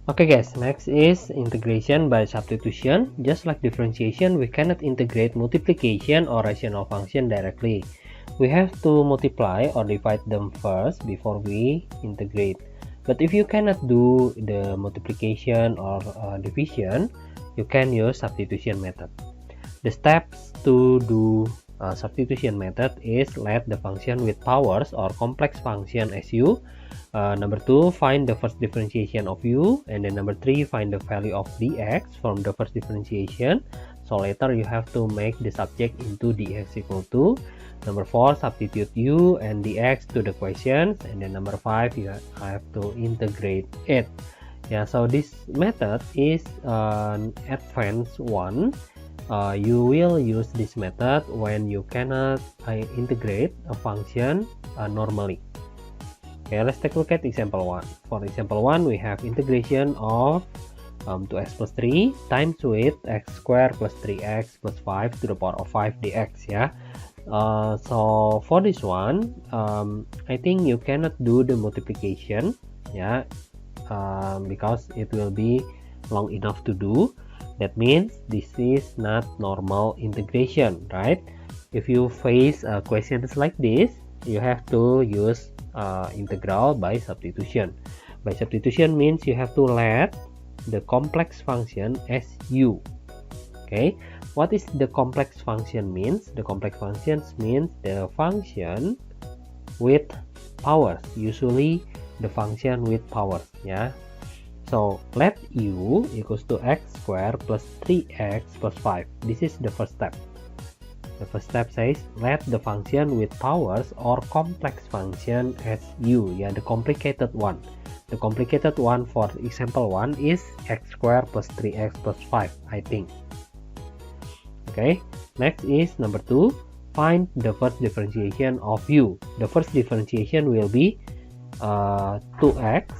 Okay guys, next is integration by substitution. Just like differentiation, we cannot integrate multiplication or rational function directly. We have to multiply or divide them first before we integrate. But if you cannot do the multiplication or division, you can use substitution method. The steps to do substitution method is let the function with powers or complex function as u. Number 2, find the first differentiation of u, and then number 3, find the value of dx from the first differentiation. So later you have to make the subject into dx equal to. Number 4, substitute u and dx to the questions, and then number 5, you have to integrate it. Yeah, so this method is an advanced one. You will use this method when you cannot integrate a function normally. Okay, let's take a look at example 1. For example 1, we have integration of 2x plus 3 times with x squared plus 3x plus 5 to the power of 5 dx. Yeah. So for this one, I think you cannot do the multiplication. Yeah, because it will be long enough to do. That means this is not normal integration, right? If you face questions like this, you have to use integral by substitution. By substitution means you have to let the complex function as u. Okay, what is the complex function means? The complex functions means the function with powers, usually the function with powers. Yeah, so let u equals to x squared plus 3x plus 5. This is the first step. The first step says let the function with powers or complex function as u. Yeah, the complicated one. The complicated one for example 1 is x squared plus 3x plus 5, I think. Okay, next is number 2. Find the first differentiation of u. The first differentiation will be 2x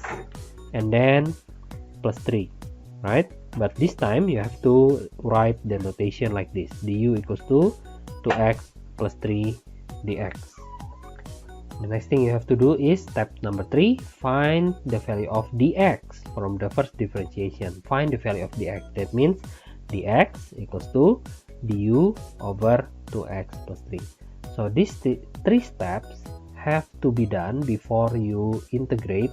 and then plus 3, right? But this time you have to write the notation like this: du equals to 2x plus 3 dx. The next thing you have to do is step number 3, find the value of dx from the first differentiation. Find the value of dx. That means dx equals to du over 2x plus 3. So these 3 steps have to be done before you integrate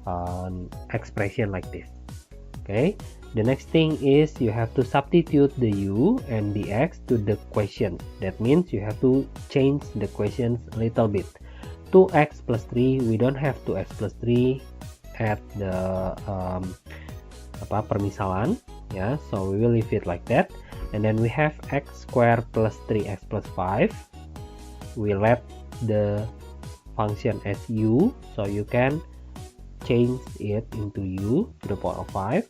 an expression like this. Okay, the next thing is you have to substitute the u and dx to the question. That means you have to change the questions a little bit. 2x plus 3, we don't have 2x plus 3 at the permisalan, yeah, so we will leave it like that. And then we have x squared plus 3x plus 5. We let the function as u, so you can change it into u to the power of 5,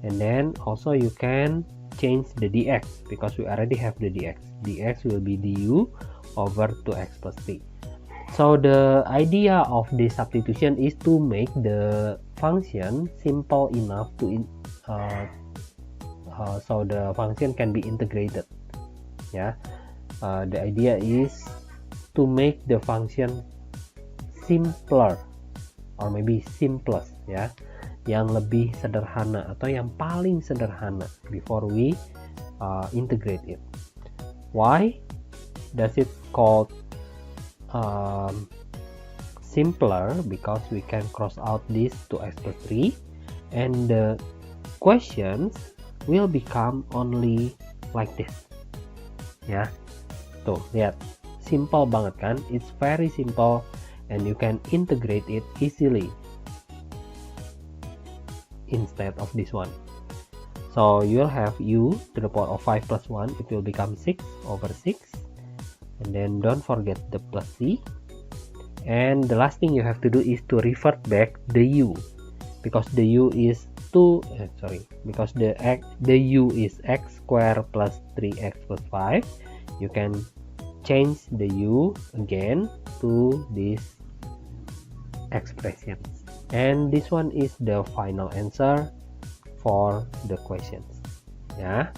and then also you can change the dx because we already have the dx will be du over 2x plus 3. So the idea of this substitution is to make the function simple enough to so the function can be integrated. Yeah, the idea is to make the function simpler or maybe simplest, ya, yang lebih sederhana atau yang paling sederhana before we integrate it. Why does it called simpler? Because we can cross out this 2x plus 3 and the questions will become only like this. Ya, tuh lihat, simple banget kan? It's very simple and you can integrate it easily instead of this one. So you'll have u to the power of 5 plus 1, it will become 6 over 6, and then don't forget the plus c. And the last thing you have to do is to revert back the u, because the u is because the u is x squared plus 3x plus 5. You can change the u again to this expression, and this one is the final answer for the questions. Yeah.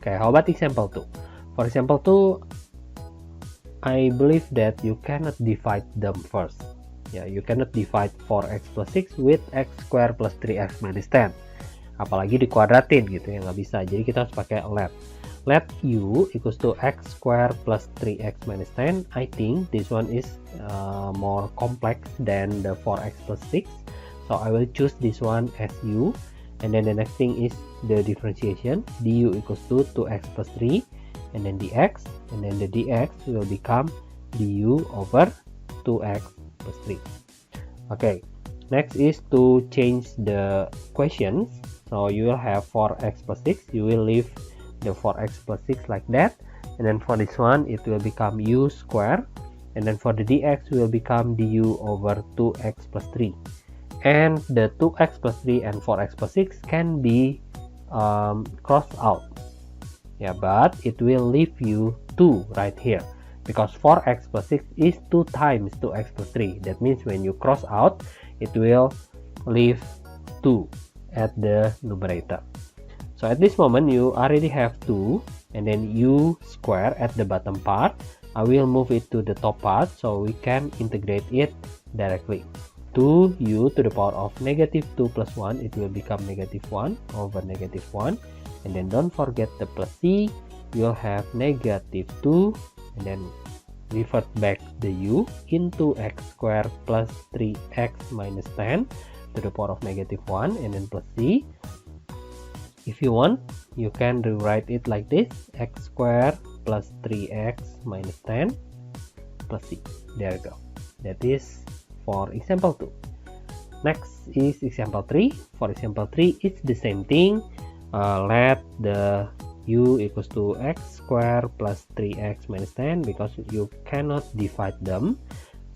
Okay, how about example 2? For example 2, I believe that you cannot divide them first. Ya, you cannot divide 4x plus 6 with x square plus 3x minus 10. Apalagi dikuadratin gitu ya, nggak bisa. Jadi kita harus pakai let u equals to x square plus 3x minus 10. I think this one is more complex than the 4x plus 6. So I will choose this one as u. And then the next thing is the differentiation. Du equals to 2x plus 3. And then dx. And then the dx will become du over 2x plus 3. Okay, next is to change the questions. So you will have 4x plus 6. You will leave the 4x plus 6 like that. And then for this one, it will become u square. And then for the dx will become du over 2x plus 3. And the 2x plus 3 and 4x plus 6 can be crossed out. Yeah, but it will leave you 2 right here. Because 4x plus 6 is 2 times 2x plus 3. That means when you cross out, it will leave 2 at the numerator. So at this moment, you already have 2. And then u square at the bottom part. I will move it to the top part so we can integrate it directly. 2u to the power of negative 2 plus 1. It will become negative 1 over negative 1. And then don't forget the plus c. You'll have negative 2. And then revert back the u into x square plus 3x minus 10 to the power of negative 1 and then plus c. If you want, you can rewrite it like this: x square plus 3x minus 10 plus c. There you go. That is for example 2. Next is example 3. For example 3, it's the same thing. Let the u equals to x square plus 3x minus 10 because you cannot divide them,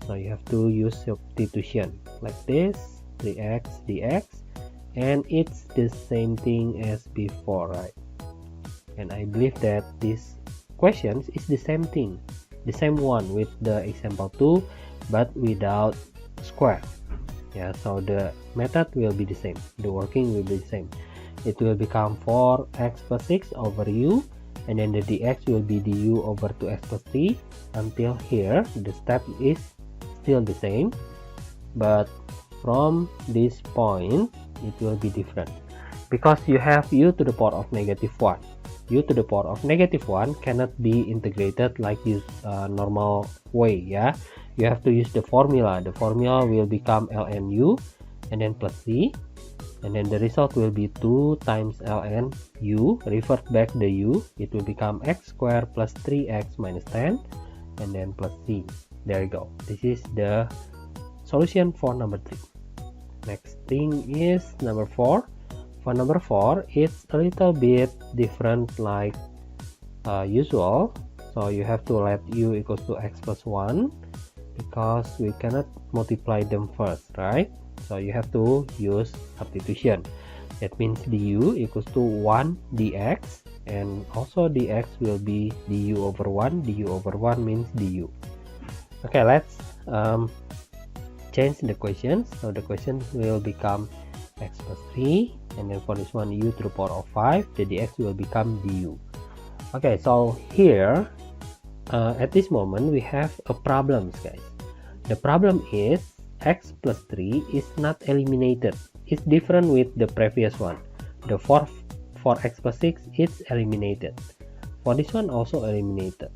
so you have to use substitution like this: 3x dx, and it's the same thing as before, right? And I believe that this question is the same thing, the same one with the example 2 but without square. Yeah, so the method will be the same, the working will be the same. It will become 4x plus 6 over u, and then the dx will be du over 2x plus 3. Until here, the step is still the same, but from this point, it will be different. Because you have u to the power of negative 1. U to the power of negative 1 cannot be integrated like use normal way, yeah. You have to use the formula. The formula will become ln u, and then plus c. And then the result will be 2 times ln u, revert back the u, it will become x square plus 3x minus 10, and then plus c. There you go. This is the solution for number 3. Next thing is number 4. For number 4, it's a little bit different like usual. So you have to let u equals to x plus 1 because we cannot multiply them first, right? So you have to use substitution. That means du equals to 1 dx, and also dx will be du over 1. Du over 1 means du. Okay, let's change the question. So the question will become x plus 3, and then for this one u to the power of 5, the dx will become du. Okay, so here at this moment we have a problem, guys. The problem is x plus 3 is not eliminated. It's different with the previous one. The 4x plus 6 is eliminated. For this one also eliminated.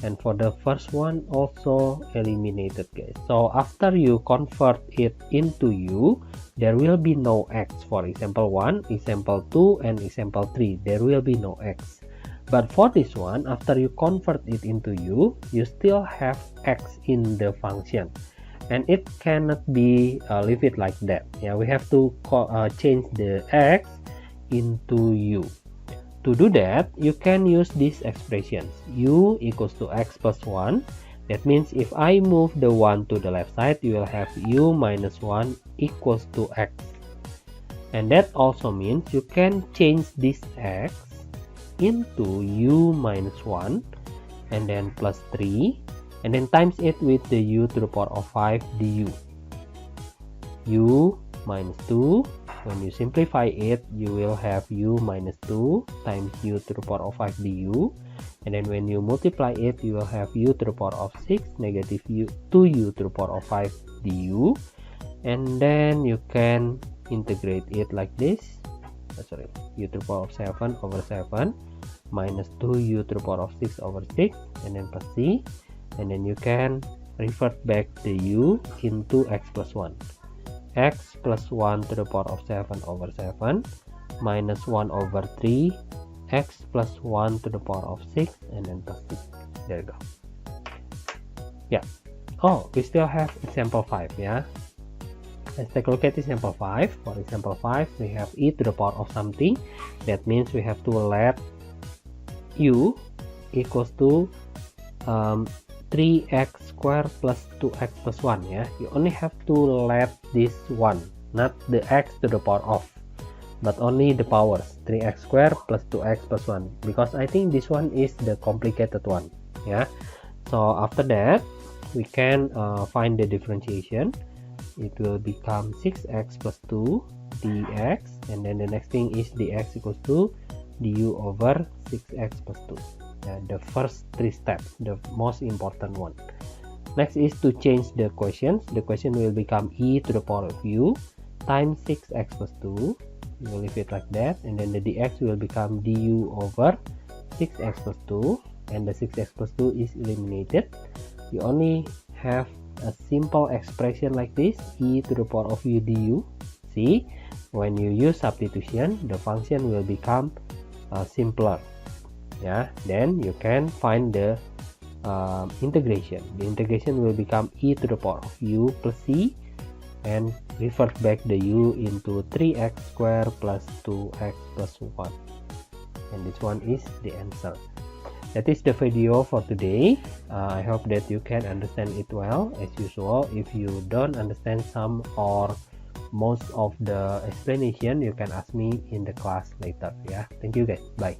And for the first one also eliminated, guys. So after you convert it into u, there will be no x. For example 1, example 2, and example 3, there will be no x. But for this one, after you convert it into u, you still have x in the function. And it cannot be leave it like that. Yeah, we have to change the x into u. To do that, you can use these expressions. U equals to x plus 1. That means if I move the 1 to the left side, you will have u minus 1 equals to x. And that also means you can change this x into u minus 1 and then plus 3. And then times it with the u to the power of 5 du. U minus 2 When you simplify it, you will have u minus 2 times u to the power of 5 du. And then when you multiply it, you will have u to the power of 6 negative u 2u to the power of 5 du. And then you can integrate it like this. U to the power of 7 over 7 minus 2u to the power of 6 over 6, and then plus c. And then you can revert back the u into x plus 1. X plus 1 to the power of 7 over 7 minus 1 over 3 x plus 1 to the power of 6, and then plus 6. There you go. Yeah. Oh, we still have example 5. Yeah. Let's take a look at example 5. For example 5, we have e to the power of something. That means we have to let u equals to 3x squared plus 2x plus 1. Yeah, you only have to let this one, not the x to the power of, but only the powers 3x squared plus 2x plus 1, because I think this one is the complicated one. Yeah, so after that we can find the differentiation. It will become 6x plus 2 dx, and then the next thing is dx equals to du over 6x plus 2. The first 3 steps, the most important one. Next is to change the equations. The equation will become e to the power of u times 6x plus 2. You will leave it like that, and then the dx will become du over 6x plus 2, and the 6x plus 2 is eliminated. You only have a simple expression like this, e to the power of u du. See, when you use substitution, the function will become simpler. Yeah, then you can find the integration. The integration will become e to the power of u plus c, and revert back the u into 3x squared plus 2x plus 1. And this one is the answer. That is the video for today. I hope that you can understand it well. As usual, if you don't understand some or most of the explanation, you can ask me in the class later. Yeah, thank you guys. Bye.